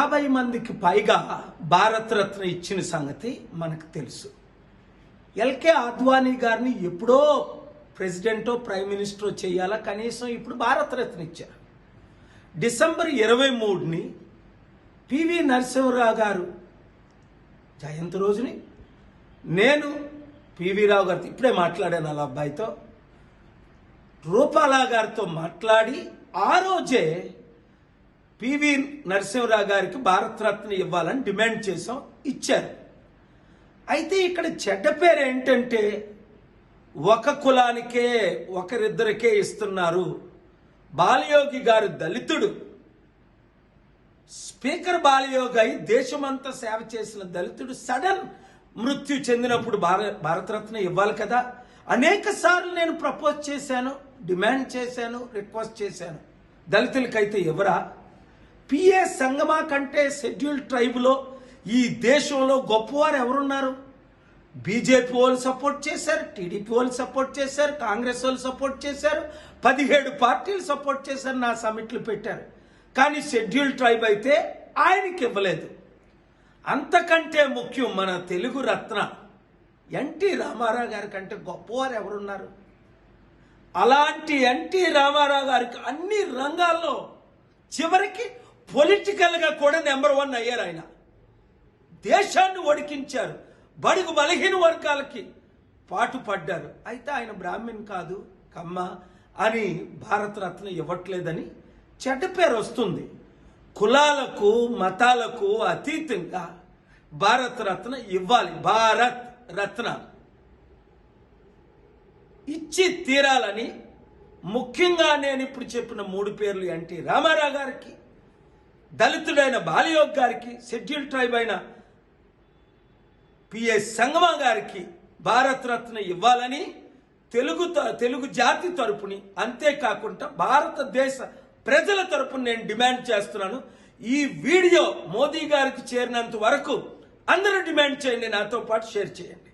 50 మందికి పైగా భారతరత్న ఇచ్చిన సంగతి మనకు తెలుసు. ఎల్కే అద్వానీ గారిని ఎప్పుడో ప్రెసిడెంటో ప్రైమ్ మినిస్టరో చేయాలా, కనీసం ఇప్పుడు భారతరత్న ఇచ్చారు. డిసెంబర్ 23ని పివి నరసింహరావు గారు జయంతి రోజుని నేను పివి రావు గారితో ఇప్పుడే మాట్లాడాను, వాళ్ళ అబ్బాయితో రూపాలా గారితో మాట్లాడి ఆ రోజే పివి నరసింహరావు గారికి భారతరత్న ఇవ్వాలని డిమాండ్ చేసాం, ఇచ్చారు. అయితే ఇక్కడ చెడ్డ పేరు ఏంటంటే ఒక కులానికే ఒకరిద్దరికే ఇస్తున్నారు. బాలయోగి గారు దళితుడు, స్పీకర్ బాలయోగి అయి దేశమంతా సేవ చేసిన దళితుడు సడన్ మృత్యు చెందినప్పుడు భారతరత్న ఇవ్వాలి కదా. అనేక సార్లు నేను ప్రపోజ్ చేశాను, డిమాండ్ చేశాను, రిక్వెస్ట్ చేశాను. దళితులకైతే ఎవరా? పిఏ సంగమా కంటే షెడ్యూల్డ్ ట్రైబ్లో ఈ దేశంలో గొప్పవారు ఎవరున్నారు? బీజేపీ వాళ్ళు సపోర్ట్ చేశారు, టీడీపీ వాళ్ళు సపోర్ట్ చేశారు, కాంగ్రెస్ వాళ్ళు సపోర్ట్ చేశారు, 17 పార్టీలు సపోర్ట్ చేశారు, నా సమిట్లు పెట్టారు. కానీ షెడ్యూల్డ్ ట్రైబ్ అయితే ఆయనకి ఇవ్వలేదు. అంతకంటే ముఖ్యం మన తెలుగు రత్న ఎన్టీ రామారావు గారి కంటే గొప్పవారు ఎవరున్నారు? అలాంటి ఎన్టీ రామారావు గారికి అన్ని రంగాల్లో చివరికి పొలిటికల్గా కూడా నెంబర్ 1 అయ్యారు. ఆయన దేశాన్ని వడికించారు, బడుగు బలహీన వర్గాలకి పాటుపడ్డారు. అయితే ఆయన బ్రాహ్మణ్ కాదు, కమ్మ అని భారతరత్న ఇవ్వట్లేదని చెడ్డ పేరు వస్తుంది. కులాలకు మతాలకు అతీతంగా భారతరత్న ఇవ్వాలి. భారత్ రత్న ఇచ్చి తీరాలని ముఖ్యంగా నేను ఇప్పుడు చెప్పిన 3 పేర్లు ఎన్టీ రామారావు గారికి, దళితుడైన బాలయోగి గారికి, షెడ్యూల్ ట్రైబ్ అయిన పిఏ సంగమా గారికి భారతరత్న ఇవ్వాలని తెలుగు జాతి తరపుని, అంతేకాకుండా భారతదేశ ప్రజల తరపున నేను డిమాండ్ చేస్తున్నాను. ఈ వీడియో మోదీ గారికి చేరినంత వరకు అందరూ డిమాండ్ చేయండి, నాతో పాటు షేర్ చేయండి.